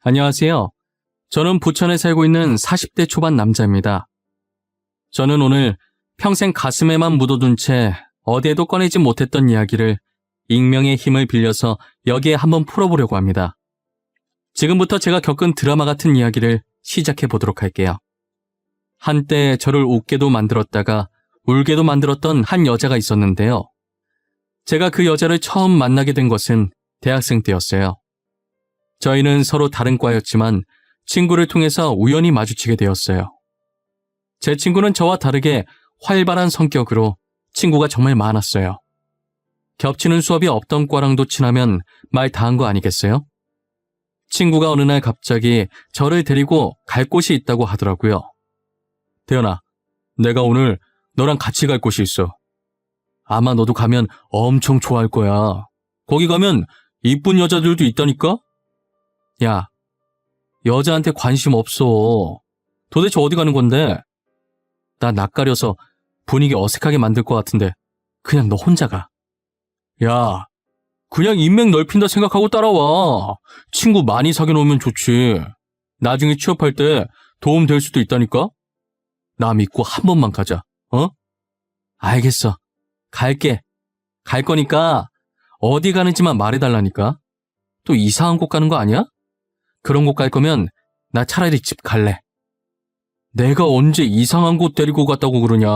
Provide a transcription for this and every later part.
안녕하세요. 저는 부천에 살고 있는 40대 초반 남자입니다. 저는 오늘 평생 가슴에만 묻어둔 채 어디에도 꺼내지 못했던 이야기를 익명의 힘을 빌려서 여기에 한번 풀어보려고 합니다. 지금부터 제가 겪은 드라마 같은 이야기를 시작해 보도록 할게요. 한때 저를 웃게도 만들었다가 울게도 만들었던 한 여자가 있었는데요. 제가 그 여자를 처음 만나게 된 것은 대학생 때였어요. 저희는 서로 다른 과였지만 친구를 통해서 우연히 마주치게 되었어요. 제 친구는 저와 다르게 활발한 성격으로 친구가 정말 많았어요. 겹치는 수업이 없던 과랑도 친하면 말 다 한 거 아니겠어요? 친구가 어느 날 갑자기 저를 데리고 갈 곳이 있다고 하더라고요. 대현아, 내가 오늘 너랑 같이 갈 곳이 있어. 아마 너도 가면 엄청 좋아할 거야. 거기 가면 이쁜 여자들도 있다니까? 야, 여자한테 관심 없어. 도대체 어디 가는 건데? 나 낯가려서 분위기 어색하게 만들 것 같은데 그냥 너 혼자 가. 야, 그냥 인맥 넓힌다 생각하고 따라와. 친구 많이 사귀어 놓으면 좋지. 나중에 취업할 때 도움 될 수도 있다니까? 나 믿고 한 번만 가자. 어? 알겠어. 갈게. 갈 거니까 어디 가는지만 말해달라니까. 또 이상한 곳 가는 거 아니야? 그런 곳 갈 거면 나 차라리 집 갈래. 내가 언제 이상한 곳 데리고 갔다고 그러냐.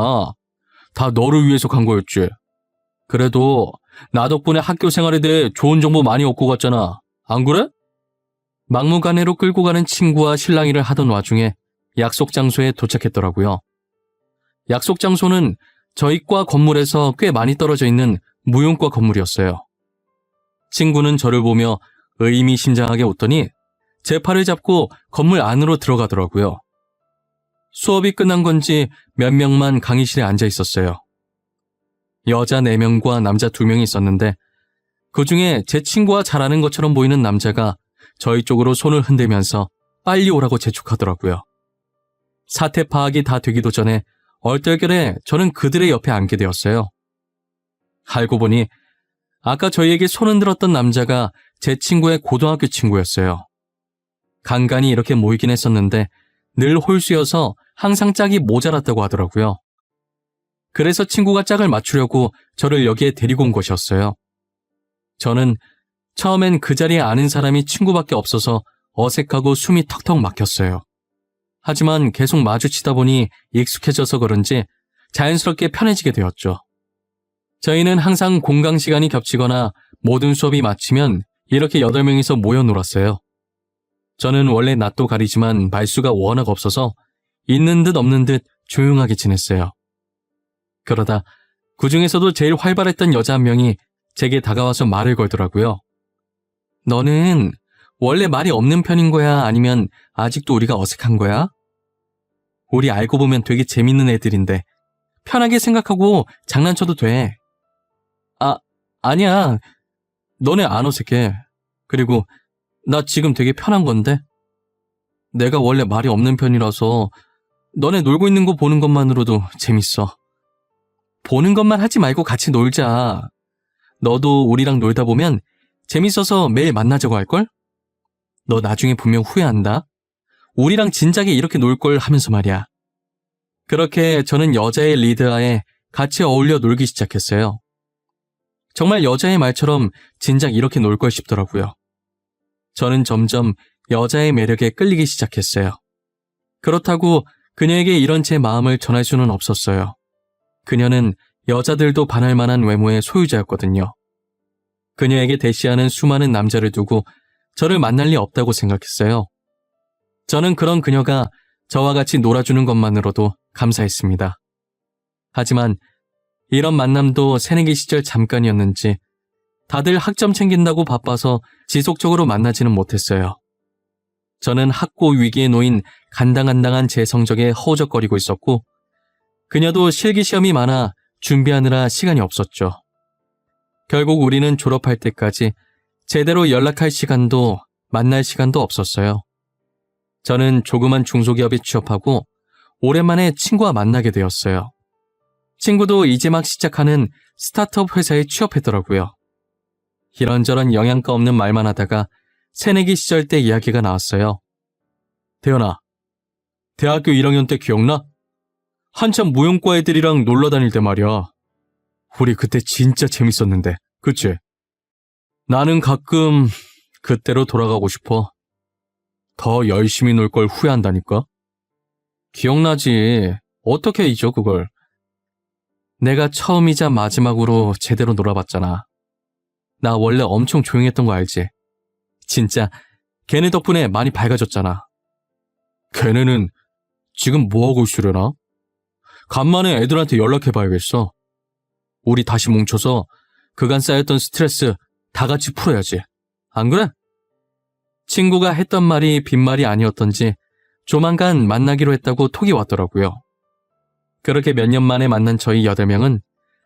다 너를 위해서 간 거였지. 그래도 나 덕분에 학교 생활에 대해 좋은 정보 많이 얻고 갔잖아. 안 그래? 막무가내로 끌고 가는 친구와 실랑이를 하던 와중에 약속 장소에 도착했더라고요. 약속 장소는 저희 과 건물에서 꽤 많이 떨어져 있는 무용과 건물이었어요. 친구는 저를 보며 의미심장하게 웃더니 제 팔을 잡고 건물 안으로 들어가더라고요. 수업이 끝난 건지 몇 명만 강의실에 앉아 있었어요. 여자 4명과 남자 2명이 있었는데 그중에 제 친구와 잘 아는 것처럼 보이는 남자가 저희 쪽으로 손을 흔들면서 빨리 오라고 재촉하더라고요. 사태 파악이 다 되기도 전에 얼떨결에 저는 그들의 옆에 앉게 되었어요. 알고 보니 아까 저희에게 손 흔들었던 남자가 제 친구의 고등학교 친구였어요. 간간히 이렇게 모이긴 했었는데 늘 홀수여서 항상 짝이 모자랐다고 하더라고요. 그래서 친구가 짝을 맞추려고 저를 여기에 데리고 온 것이었어요. 저는 처음엔 그 자리에 아는 사람이 친구밖에 없어서 어색하고 숨이 턱턱 막혔어요. 하지만 계속 마주치다 보니 익숙해져서 그런지 자연스럽게 편해지게 되었죠. 저희는 항상 공강 시간이 겹치거나 모든 수업이 마치면 이렇게 8명이서 모여 놀았어요. 저는 원래 낯도 가리지만 말수가 워낙 없어서 있는 듯 없는 듯 조용하게 지냈어요. 그러다 그 중에서도 제일 활발했던 여자 한 명이 제게 다가와서 말을 걸더라고요. 너는 원래 말이 없는 편인 거야? 아니면 아직도 우리가 어색한 거야? 우리 알고 보면 되게 재밌는 애들인데 편하게 생각하고 장난쳐도 돼. 아니야. 너네 안 어색해. 그리고 나 지금 되게 편한 건데? 내가 원래 말이 없는 편이라서 너네 놀고 있는 거 보는 것만으로도 재밌어. 보는 것만 하지 말고 같이 놀자. 너도 우리랑 놀다 보면 재밌어서 매일 만나자고 할걸? 너 나중에 분명 후회한다. 우리랑 진작에 이렇게 놀 걸 하면서 말이야. 그렇게 저는 여자의 리드하에 같이 어울려 놀기 시작했어요. 정말 여자의 말처럼 진작 이렇게 놀 걸 싶더라고요. 저는 점점 여자의 매력에 끌리기 시작했어요. 그렇다고 그녀에게 이런 제 마음을 전할 수는 없었어요. 그녀는 여자들도 반할 만한 외모의 소유자였거든요. 그녀에게 대시하는 수많은 남자를 두고 저를 만날 리 없다고 생각했어요. 저는 그런 그녀가 저와 같이 놀아주는 것만으로도 감사했습니다. 하지만 이런 만남도 새내기 시절 잠깐이었는지 다들 학점 챙긴다고 바빠서 지속적으로 만나지는 못했어요. 저는 학고 위기에 놓인 간당간당한 제 성적에 허우적거리고 있었고 그녀도 실기시험이 많아 준비하느라 시간이 없었죠. 결국 우리는 졸업할 때까지 제대로 연락할 시간도 만날 시간도 없었어요. 저는 조그만 중소기업에 취업하고 오랜만에 친구와 만나게 되었어요. 친구도 이제 막 시작하는 스타트업 회사에 취업했더라고요. 이런저런 영양가 없는 말만 하다가 새내기 시절 때 이야기가 나왔어요. 태연아, 대학교 1학년 때 기억나? 한참 무용과 애들이랑 놀러 다닐 때 말이야. 우리 그때 진짜 재밌었는데, 그치? 나는 가끔 그때로 돌아가고 싶어. 더 열심히 놀 걸 후회한다니까? 기억나지? 어떻게 잊어, 그걸? 내가 처음이자 마지막으로 제대로 놀아봤잖아. 나 원래 엄청 조용했던 거 알지? 진짜 걔네 덕분에 많이 밝아졌잖아. 걔네는 지금 뭐하고 있으려나? 간만에 애들한테 연락해봐야겠어. 우리 다시 뭉쳐서 그간 쌓였던 스트레스 다 같이 풀어야지. 안 그래? 친구가 했던 말이 빈말이 아니었던지 조만간 만나기로 했다고 톡이 왔더라고요. 그렇게 몇 년 만에 만난 저희 8명은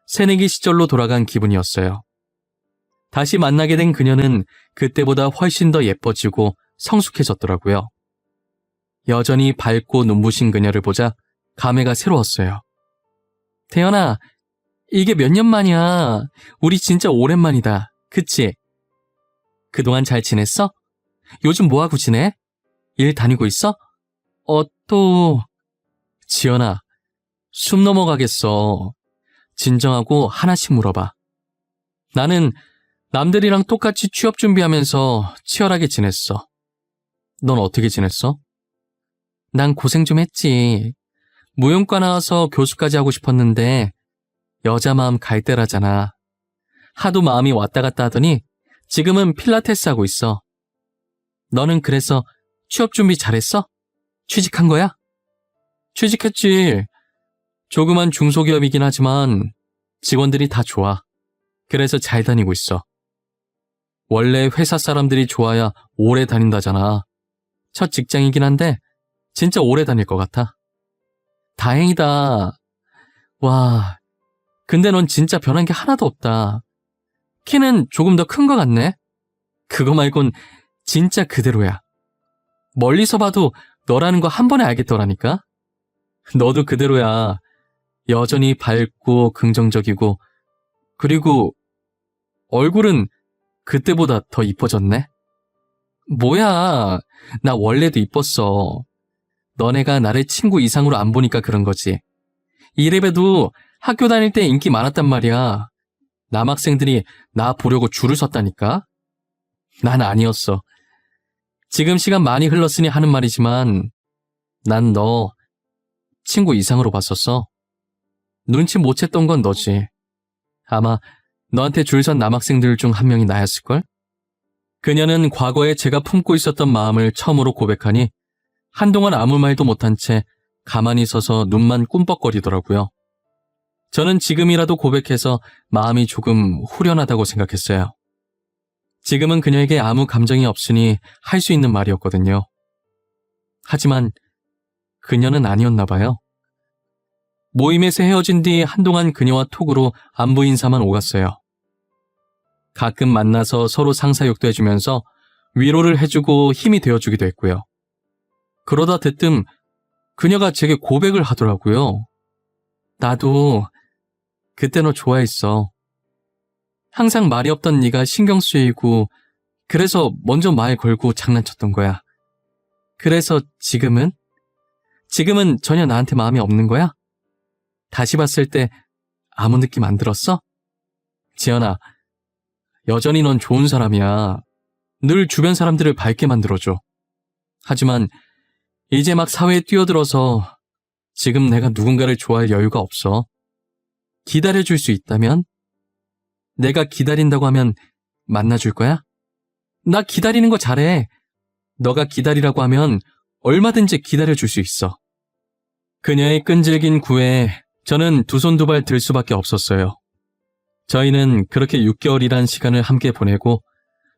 새내기 시절로 돌아간 기분이었어요. 다시 만나게 된 그녀는 그때보다 훨씬 더 예뻐지고 성숙해졌더라고요. 여전히 밝고 눈부신 그녀를 보자 감회가 새로웠어요. 태연아, 이게 몇 년 만이야. 우리 진짜 오랜만이다. 그치? 그동안 잘 지냈어? 요즘 뭐하고 지내? 일 다니고 있어? 또... 지연아, 숨 넘어가겠어. 진정하고 하나씩 물어봐. 나는 남들이랑 똑같이 취업 준비하면서 치열하게 지냈어. 넌 어떻게 지냈어? 난 고생 좀 했지. 무용과 나와서 교수까지 하고 싶었는데 여자 마음 갈 때라잖아. 하도 마음이 왔다 갔다 하더니 지금은 필라테스 하고 있어. 너는 그래서 취업 준비 잘했어? 취직한 거야? 취직했지. 조그만 중소기업이긴 하지만 직원들이 다 좋아. 그래서 잘 다니고 있어. 원래 회사 사람들이 좋아야 오래 다닌다잖아. 첫 직장이긴 한데 진짜 오래 다닐 것 같아. 다행이다. 와, 근데 넌 진짜 변한 게 하나도 없다. 키는 조금 더 큰 것 같네. 그거 말곤 진짜 그대로야. 멀리서 봐도 너라는 거 한 번에 알겠더라니까. 너도 그대로야. 여전히 밝고 긍정적이고, 그리고 얼굴은 그때보다 더 이뻐졌네. 뭐야, 나 원래도 이뻤어. 너네가 나를 친구 이상으로 안 보니까 그런 거지. 이래봬도 학교 다닐 때 인기 많았단 말이야. 남학생들이 나 보려고 줄을 섰다니까. 난 아니었어. 지금 시간 많이 흘렀으니 하는 말이지만 난 너 친구 이상으로 봤었어. 눈치 못 챘던 건 너지. 아마 너한테 줄 선 남학생들 중 한 명이 나였을걸? 그녀는 과거에 제가 품고 있었던 마음을 처음으로 고백하니 한동안 아무 말도 못한 채 가만히 서서 눈만 꿈뻑거리더라고요. 저는 지금이라도 고백해서 마음이 조금 후련하다고 생각했어요. 지금은 그녀에게 아무 감정이 없으니 할 수 있는 말이었거든요. 하지만 그녀는 아니었나 봐요. 모임에서 헤어진 뒤 한동안 그녀와 톡으로 안부 인사만 오갔어요. 가끔 만나서 서로 상사욕도 해주면서 위로를 해주고 힘이 되어주기도 했고요. 그러다 대뜸 그녀가 제게 고백을 하더라고요. 나도 그때 너 좋아했어. 항상 말이 없던 네가 신경 쓰이고 그래서 먼저 말 걸고 장난쳤던 거야. 그래서 지금은 전혀 나한테 마음이 없는 거야? 다시 봤을 때 아무 느낌 안 들었어? 지연아, 여전히 넌 좋은 사람이야. 늘 주변 사람들을 밝게 만들어줘. 하지만 이제 막 사회에 뛰어들어서 지금 내가 누군가를 좋아할 여유가 없어. 기다려줄 수 있다면? 내가 기다린다고 하면 만나줄 거야? 나 기다리는 거 잘해. 너가 기다리라고 하면 얼마든지 기다려줄 수 있어. 그녀의 끈질긴 구애에 저는 두 손 두 발 들 수밖에 없었어요. 저희는 그렇게 6개월이란 시간을 함께 보내고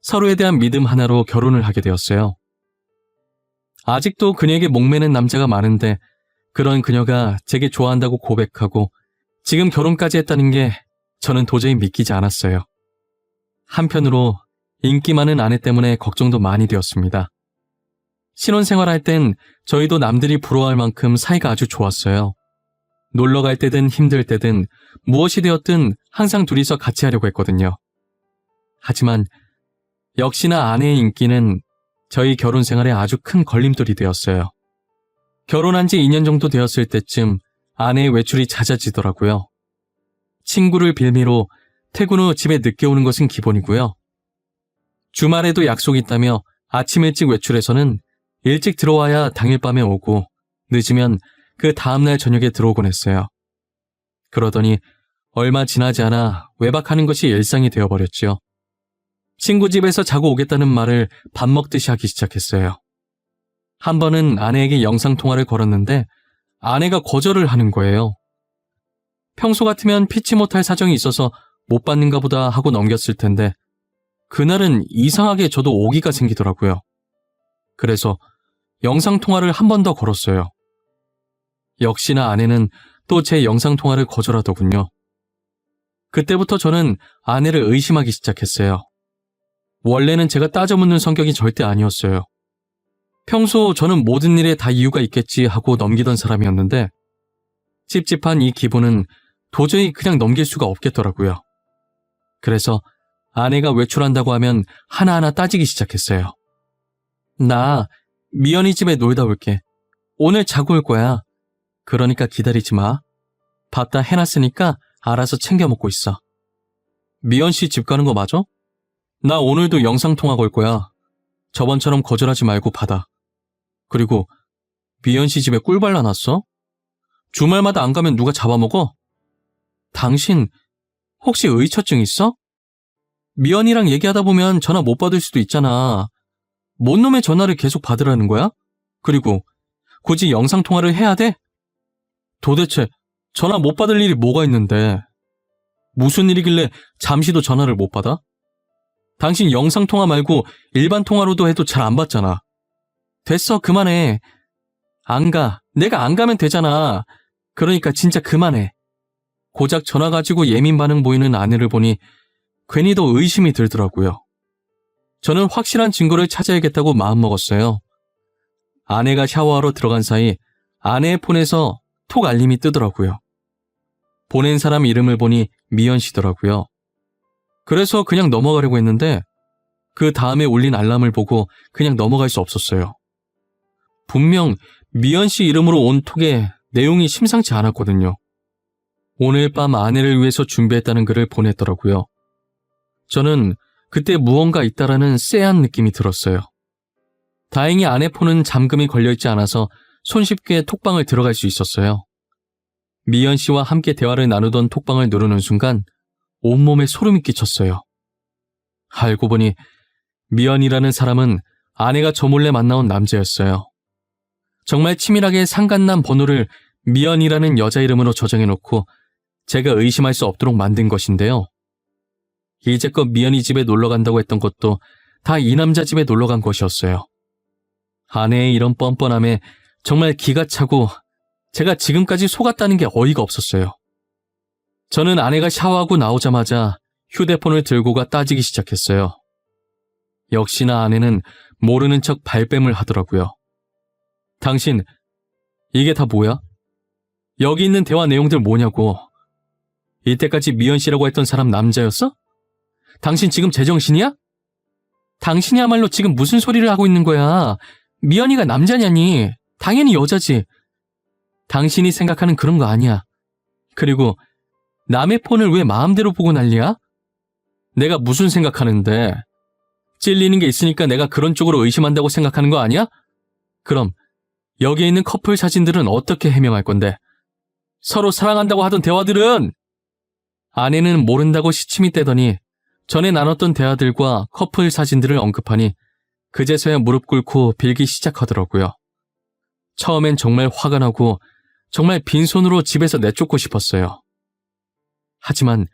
서로에 대한 믿음 하나로 결혼을 하게 되었어요. 아직도 그녀에게 목매는 남자가 많은데 그런 그녀가 제게 좋아한다고 고백하고 지금 결혼까지 했다는 게 저는 도저히 믿기지 않았어요. 한편으로 인기 많은 아내 때문에 걱정도 많이 되었습니다. 신혼생활할 땐 저희도 남들이 부러워할 만큼 사이가 아주 좋았어요. 놀러 갈 때든 힘들 때든 무엇이 되었든 항상 둘이서 같이 하려고 했거든요. 하지만 역시나 아내의 인기는 저희 결혼 생활에 아주 큰 걸림돌이 되었어요. 결혼한 지 2년 정도 되었을 때쯤 아내의 외출이 잦아지더라고요. 친구를 빌미로 퇴근 후 집에 늦게 오는 것은 기본이고요. 주말에도 약속이 있다며 아침 일찍 외출해서는 일찍 들어와야 당일 밤에 오고 늦으면 그 다음날 저녁에 들어오곤 했어요. 그러더니 얼마 지나지 않아 외박하는 것이 일상이 되어버렸지요. 친구 집에서 자고 오겠다는 말을 밥 먹듯이 하기 시작했어요. 한 번은 아내에게 영상통화를 걸었는데 아내가 거절을 하는 거예요. 평소 같으면 피치 못할 사정이 있어서 못 받는가 보다 하고 넘겼을 텐데 그날은 이상하게 저도 오기가 생기더라고요. 그래서 영상통화를 한 번 더 걸었어요. 역시나 아내는 또 제 영상통화를 거절하더군요. 그때부터 저는 아내를 의심하기 시작했어요. 원래는 제가 따져 묻는 성격이 절대 아니었어요. 평소 저는 모든 일에 다 이유가 있겠지 하고 넘기던 사람이었는데 찝찝한 이 기분은 도저히 그냥 넘길 수가 없겠더라고요. 그래서 아내가 외출한다고 하면 하나하나 따지기 시작했어요. 나 미연이 집에 놀다 올게. 오늘 자고 올 거야. 그러니까 기다리지 마. 밥 다 해놨으니까 알아서 챙겨 먹고 있어. 미연 씨 집 가는 거 맞아? 나 오늘도 영상통화 걸 거야. 저번처럼 거절하지 말고 받아. 그리고 미연 씨 집에 꿀 발라놨어? 주말마다 안 가면 누가 잡아먹어? 당신 혹시 의처증 있어? 미연이랑 얘기하다 보면 전화 못 받을 수도 있잖아. 뭔 놈의 전화를 계속 받으라는 거야? 그리고 굳이 영상통화를 해야 돼? 도대체 전화 못 받을 일이 뭐가 있는데 무슨 일이길래 잠시도 전화를 못 받아? 당신 영상통화 말고 일반 통화로도 해도 잘 안 받잖아. 됐어, 그만해. 안 가. 내가 안 가면 되잖아. 그러니까 진짜 그만해. 고작 전화 가지고 예민 반응 보이는 아내를 보니 괜히 더 의심이 들더라고요. 저는 확실한 증거를 찾아야겠다고 마음먹었어요. 아내가 샤워하러 들어간 사이 아내의 폰에서 톡 알림이 뜨더라고요. 보낸 사람 이름을 보니 미연 씨더라고요. 그래서 그냥 넘어가려고 했는데 그 다음에 울린 알람을 보고 그냥 넘어갈 수 없었어요. 분명 미연 씨 이름으로 온 톡에 내용이 심상치 않았거든요. 오늘 밤 아내를 위해서 준비했다는 글을 보냈더라고요. 저는 그때 무언가 있다라는 쎄한 느낌이 들었어요. 다행히 아내 폰은 잠금이 걸려있지 않아서 손쉽게 톡방을 들어갈 수 있었어요. 미연 씨와 함께 대화를 나누던 톡방을 누르는 순간 온몸에 소름이 끼쳤어요. 알고 보니 미연이라는 사람은 아내가 저 몰래 만나온 남자였어요. 정말 치밀하게 상간남 번호를 미연이라는 여자 이름으로 저장해놓고 제가 의심할 수 없도록 만든 것인데요. 이제껏 미연이 집에 놀러간다고 했던 것도 다 이 남자 집에 놀러간 것이었어요. 아내의 이런 뻔뻔함에 정말 기가 차고 제가 지금까지 속았다는 게 어이가 없었어요. 저는 아내가 샤워하고 나오자마자 휴대폰을 들고 가 따지기 시작했어요. 역시나 아내는 모르는 척 발뺌을 하더라고요. 당신, 이게 다 뭐야? 여기 있는 대화 내용들 뭐냐고. 이때까지 미연 씨라고 했던 사람 남자였어? 당신 지금 제정신이야? 당신이야말로 지금 무슨 소리를 하고 있는 거야? 미연이가 남자냐니? 당연히 여자지. 당신이 생각하는 그런 거 아니야. 그리고 남의 폰을 왜 마음대로 보고 난리야? 내가 무슨 생각하는데? 찔리는 게 있으니까 내가 그런 쪽으로 의심한다고 생각하는 거 아니야? 그럼 여기에 있는 커플 사진들은 어떻게 해명할 건데? 서로 사랑한다고 하던 대화들은? 아내는 모른다고 시침이 떼더니 전에 나눴던 대화들과 커플 사진들을 언급하니 그제서야 무릎 꿇고 빌기 시작하더라고요. 처음엔 정말 화가 나고 정말 빈손으로 집에서 내쫓고 싶었어요. 하지만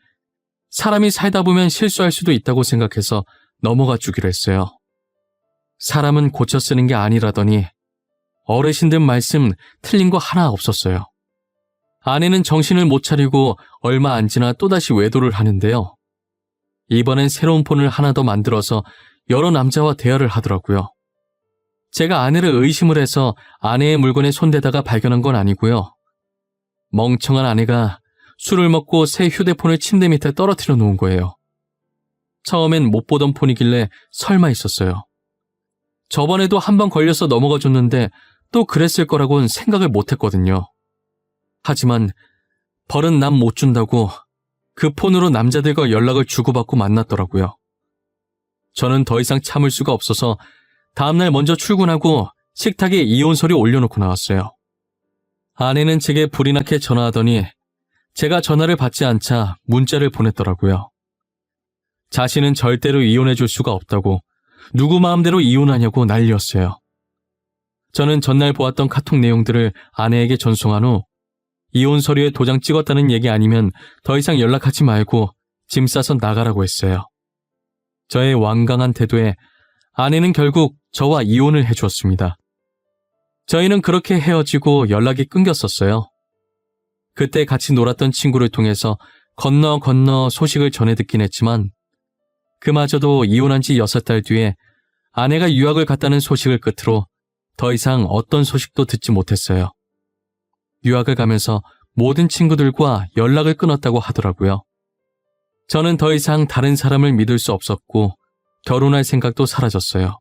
사람이 살다 보면 실수할 수도 있다고 생각해서 넘어가 주기로 했어요. 사람은 고쳐 쓰는 게 아니라더니 어르신들 말씀 틀린 거 하나 없었어요. 아내는 정신을 못 차리고 얼마 안 지나 또다시 외도를 하는데요. 이번엔 새로운 폰을 하나 더 만들어서 여러 남자와 대화를 하더라고요. 제가 아내를 의심을 해서 아내의 물건에 손대다가 발견한 건 아니고요. 멍청한 아내가 술을 먹고 새 휴대폰을 침대 밑에 떨어뜨려 놓은 거예요. 처음엔 못 보던 폰이길래 설마 했었어요. 저번에도 한 번 걸려서 넘어가 줬는데 또 그랬을 거라고는 생각을 못 했거든요. 하지만 벌은 남 못 준다고 그 폰으로 남자들과 연락을 주고받고 만났더라고요. 저는 더 이상 참을 수가 없어서 다음날 먼저 출근하고 식탁에 이혼서류 올려놓고 나왔어요. 아내는 제게 불이 나게 전화하더니 제가 전화를 받지 않자 문자를 보냈더라고요. 자신은 절대로 이혼해줄 수가 없다고, 누구 마음대로 이혼하냐고 난리였어요. 저는 전날 보았던 카톡 내용들을 아내에게 전송한 후 이혼 서류에 도장 찍었다는 얘기 아니면 더 이상 연락하지 말고 짐 싸서 나가라고 했어요. 저의 완강한 태도에 아내는 결국 저와 이혼을 해주었습니다. 저희는 그렇게 헤어지고 연락이 끊겼었어요. 그때 같이 놀았던 친구를 통해서 건너 소식을 전해 듣긴 했지만 그마저도 이혼한 지 6달 뒤에 아내가 유학을 갔다는 소식을 끝으로 더 이상 어떤 소식도 듣지 못했어요. 유학을 가면서 모든 친구들과 연락을 끊었다고 하더라고요. 저는 더 이상 다른 사람을 믿을 수 없었고 결혼할 생각도 사라졌어요.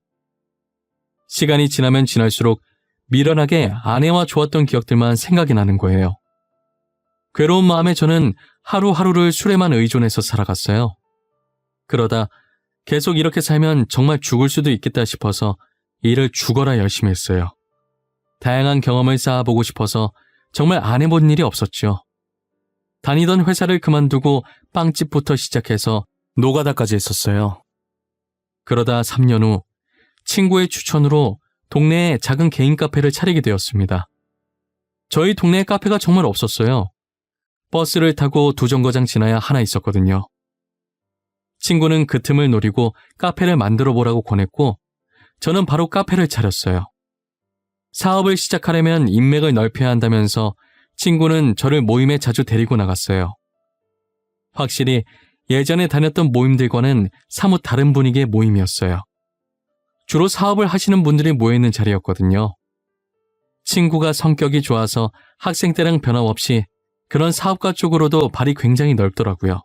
시간이 지나면 지날수록 미련하게 아내와 좋았던 기억들만 생각이 나는 거예요. 괴로운 마음에 저는 하루하루를 술에만 의존해서 살아갔어요. 그러다 계속 이렇게 살면 정말 죽을 수도 있겠다 싶어서 일을 죽어라 열심히 했어요. 다양한 경험을 쌓아보고 싶어서 정말 안 해본 일이 없었죠. 다니던 회사를 그만두고 빵집부터 시작해서 노가다까지 했었어요. 그러다 3년 후 친구의 추천으로 동네에 작은 개인 카페를 차리게 되었습니다. 저희 동네에 카페가 정말 없었어요. 버스를 타고 2정거장 지나야 하나 있었거든요. 친구는 그 틈을 노리고 카페를 만들어 보라고 권했고 저는 바로 카페를 차렸어요. 사업을 시작하려면 인맥을 넓혀야 한다면서 친구는 저를 모임에 자주 데리고 나갔어요. 확실히 예전에 다녔던 모임들과는 사뭇 다른 분위기의 모임이었어요. 주로 사업을 하시는 분들이 모여있는 자리였거든요. 친구가 성격이 좋아서 학생 때랑 변함없이 그런 사업가 쪽으로도 발이 굉장히 넓더라고요.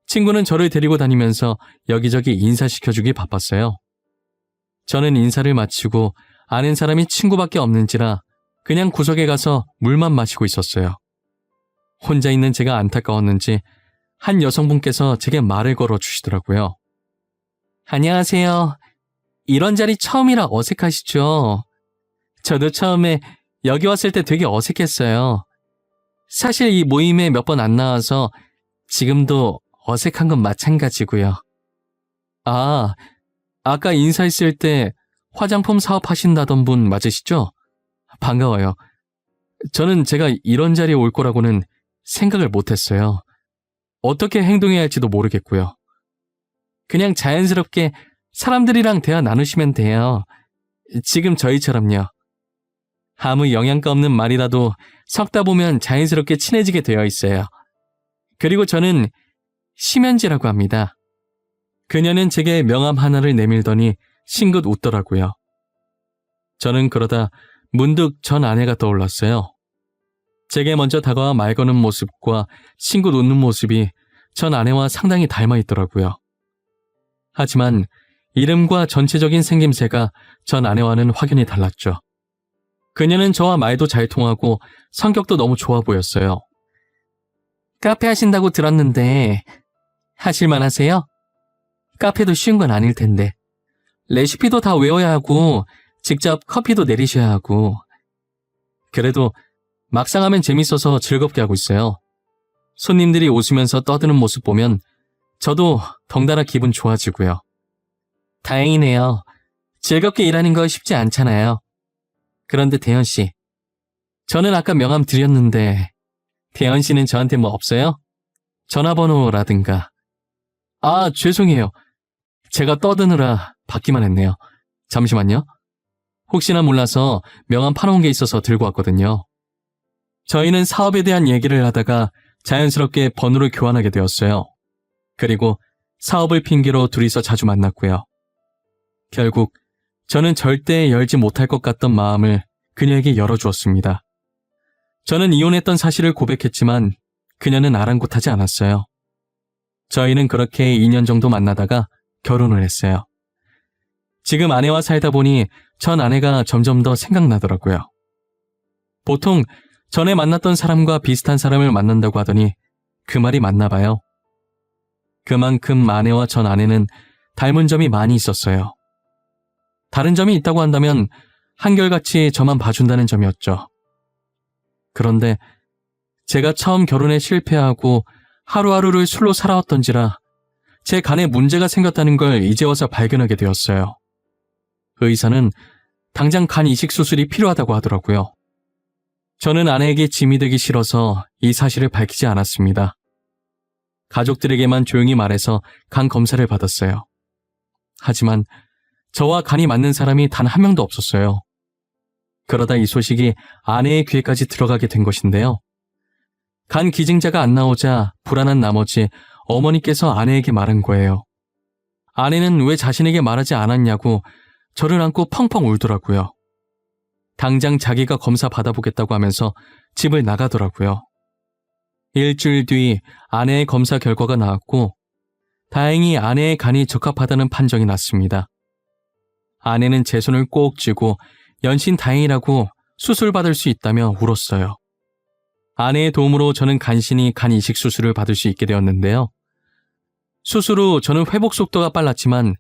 친구는 저를 데리고 다니면서 여기저기 인사시켜주기 바빴어요. 저는 인사를 마치고 아는 사람이 친구밖에 없는지라 그냥 구석에 가서 물만 마시고 있었어요. 혼자 있는 제가 안타까웠는지 한 여성분께서 제게 말을 걸어주시더라고요. 안녕하세요. 이런 자리 처음이라 어색하시죠? 저도 처음에 여기 왔을 때 되게 어색했어요. 사실 이 모임에 몇 번 안 나와서 지금도 어색한 건 마찬가지고요. 아, 아까 인사했을 때 화장품 사업하신다던 분 맞으시죠? 반가워요. 저는 제가 이런 자리에 올 거라고는 생각을 못했어요. 어떻게 행동해야 할지도 모르겠고요. 그냥 자연스럽게 사람들이랑 대화 나누시면 돼요. 지금 저희처럼요. 아무 영양가 없는 말이라도 섞다 보면 자연스럽게 친해지게 되어 있어요. 그리고 저는 심연지라고 합니다. 그녀는 제게 명함 하나를 내밀더니 싱긋 웃더라고요. 저는 그러다 문득 전 아내가 떠올랐어요. 제게 먼저 다가와 말 거는 모습과 싱긋 웃는 모습이 전 아내와 상당히 닮아 있더라고요. 하지만 이름과 전체적인 생김새가 전 아내와는 확연히 달랐죠. 그녀는 저와 말도 잘 통하고 성격도 너무 좋아 보였어요. 카페 하신다고 들었는데 하실만 하세요? 카페도 쉬운 건 아닐 텐데. 레시피도 다 외워야 하고 직접 커피도 내리셔야 하고. 그래도 막상 하면 재밌어서 즐겁게 하고 있어요. 손님들이 웃으면서 떠드는 모습 보면 저도 덩달아 기분 좋아지고요. 다행이네요. 즐겁게 일하는 거 쉽지 않잖아요. 그런데 대현 씨, 저는 아까 명함 드렸는데 대현 씨는 저한테 뭐 없어요? 전화번호라든가. 아, 죄송해요. 제가 떠드느라 받기만 했네요. 잠시만요. 혹시나 몰라서 명함 파놓은 게 있어서 들고 왔거든요. 저희는 사업에 대한 얘기를 하다가 자연스럽게 번호를 교환하게 되었어요. 그리고 사업을 핑계로 둘이서 자주 만났고요. 결국 저는 절대 열지 못할 것 같던 마음을 그녀에게 열어주었습니다. 저는 이혼했던 사실을 고백했지만 그녀는 아랑곳하지 않았어요. 저희는 그렇게 2년 정도 만나다가 결혼을 했어요. 지금 아내와 살다 보니 전 아내가 점점 더 생각나더라고요. 보통 전에 만났던 사람과 비슷한 사람을 만난다고 하더니 그 말이 맞나 봐요. 그만큼 아내와 전 아내는 닮은 점이 많이 있었어요. 다른 점이 있다고 한다면 한결같이 저만 봐준다는 점이었죠. 그런데 제가 처음 결혼에 실패하고 하루하루를 술로 살아왔던지라 제 간에 문제가 생겼다는 걸 이제 와서 발견하게 되었어요. 의사는 당장 간 이식 수술이 필요하다고 하더라고요. 저는 아내에게 짐이 되기 싫어서 이 사실을 밝히지 않았습니다. 가족들에게만 조용히 말해서 간 검사를 받았어요. 하지만 저와 간이 맞는 사람이 단 한 명도 없었어요. 그러다 이 소식이 아내의 귀에까지 들어가게 된 것인데요. 간 기증자가 안 나오자 불안한 나머지 어머니께서 아내에게 말한 거예요. 아내는 왜 자신에게 말하지 않았냐고 저를 안고 펑펑 울더라고요. 당장 자기가 검사 받아보겠다고 하면서 집을 나가더라고요. 일주일 뒤 아내의 검사 결과가 나왔고 다행히 아내의 간이 적합하다는 판정이 났습니다. 아내는 제 손을 꼭 쥐고 연신 다행이라고 수술받을 수 있다며 울었어요. 아내의 도움으로 저는 간신히 간 이식 수술을 받을 수 있게 되었는데요. 수술 후 저는 회복 속도가 빨랐지만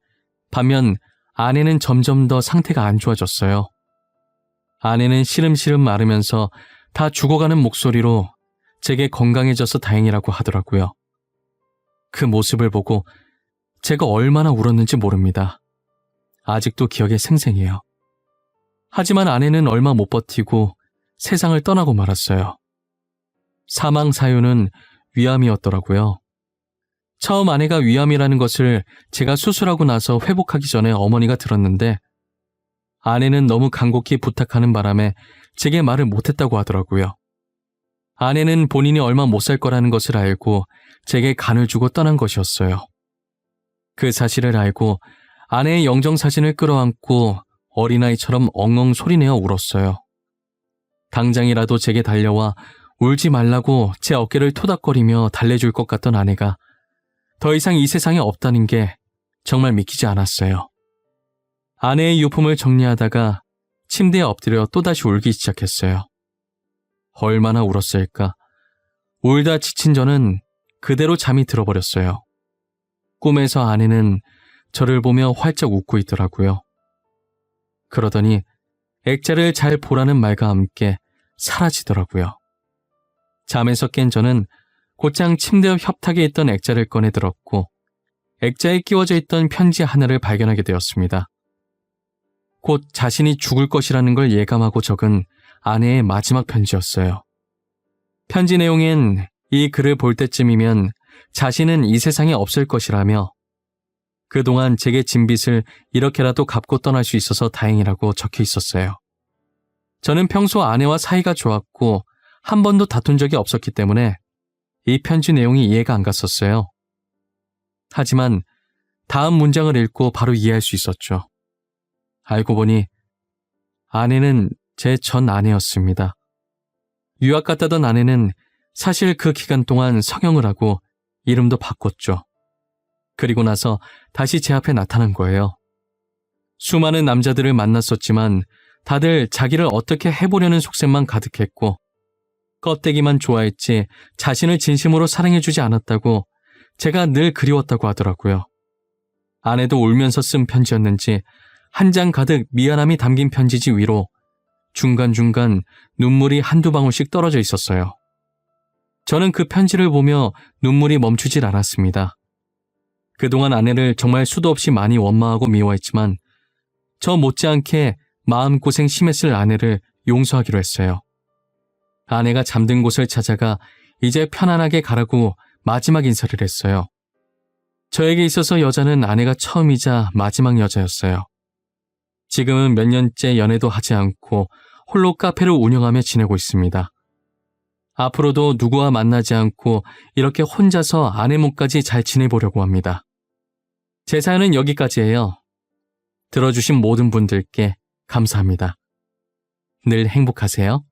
반면 아내는 점점 더 상태가 안 좋아졌어요. 아내는 시름시름 마르면서 다 죽어가는 목소리로 제게 건강해져서 다행이라고 하더라고요. 그 모습을 보고 제가 얼마나 울었는지 모릅니다. 아직도 기억에 생생해요. 하지만 아내는 얼마 못 버티고 세상을 떠나고 말았어요. 사망 사유는 위암이었더라고요. 처음 아내가 위암이라는 것을 제가 수술하고 나서 회복하기 전에 어머니가 들었는데 아내는 너무 간곡히 부탁하는 바람에 제게 말을 못했다고 하더라고요. 아내는 본인이 얼마 못 살 거라는 것을 알고 제게 간을 주고 떠난 것이었어요. 그 사실을 알고 아내의 영정사진을 끌어안고 어린아이처럼 엉엉 소리내어 울었어요. 당장이라도 제게 달려와 울지 말라고 제 어깨를 토닥거리며 달래줄 것 같던 아내가 더 이상 이 세상에 없다는 게 정말 믿기지 않았어요. 아내의 유품을 정리하다가 침대에 엎드려 또다시 울기 시작했어요. 얼마나 울었을까. 울다 지친 저는 그대로 잠이 들어버렸어요. 꿈에서 아내는 저를 보며 활짝 웃고 있더라고요. 그러더니 액자를 잘 보라는 말과 함께 사라지더라고요. 잠에서 깬 저는 곧장 침대 옆 협탁에 있던 액자를 꺼내 들었고 액자에 끼워져 있던 편지 하나를 발견하게 되었습니다. 곧 자신이 죽을 것이라는 걸 예감하고 적은 아내의 마지막 편지였어요. 편지 내용엔 이 글을 볼 때쯤이면 자신은 이 세상에 없을 것이라며 그동안 제게 진 빚을 이렇게라도 갚고 떠날 수 있어서 다행이라고 적혀 있었어요. 저는 평소 아내와 사이가 좋았고 한 번도 다툰 적이 없었기 때문에 이 편지 내용이 이해가 안 갔었어요. 하지만 다음 문장을 읽고 바로 이해할 수 있었죠. 알고 보니 아내는 제 전 아내였습니다. 유학 갔다던 아내는 사실 그 기간 동안 성형을 하고 이름도 바꿨죠. 그리고 나서 다시 제 앞에 나타난 거예요. 수많은 남자들을 만났었지만 다들 자기를 어떻게 해보려는 속셈만 가득했고 껍데기만 좋아했지 자신을 진심으로 사랑해주지 않았다고 제가 늘 그리웠다고 하더라고요. 아내도 울면서 쓴 편지였는지 한 장 가득 미안함이 담긴 편지지 위로 중간중간 눈물이 한두 방울씩 떨어져 있었어요. 저는 그 편지를 보며 눈물이 멈추질 않았습니다. 그동안 아내를 정말 수도 없이 많이 원망하고 미워했지만 저 못지않게 마음고생 심했을 아내를 용서하기로 했어요. 아내가 잠든 곳을 찾아가 이제 편안하게 가라고 마지막 인사를 했어요. 저에게 있어서 여자는 아내가 처음이자 마지막 여자였어요. 지금은 몇 년째 연애도 하지 않고 홀로 카페를 운영하며 지내고 있습니다. 앞으로도 누구와 만나지 않고 이렇게 혼자서 아내 몸까지 잘 지내보려고 합니다. 제 사연은 여기까지예요. 들어주신 모든 분들께 감사합니다. 늘 행복하세요.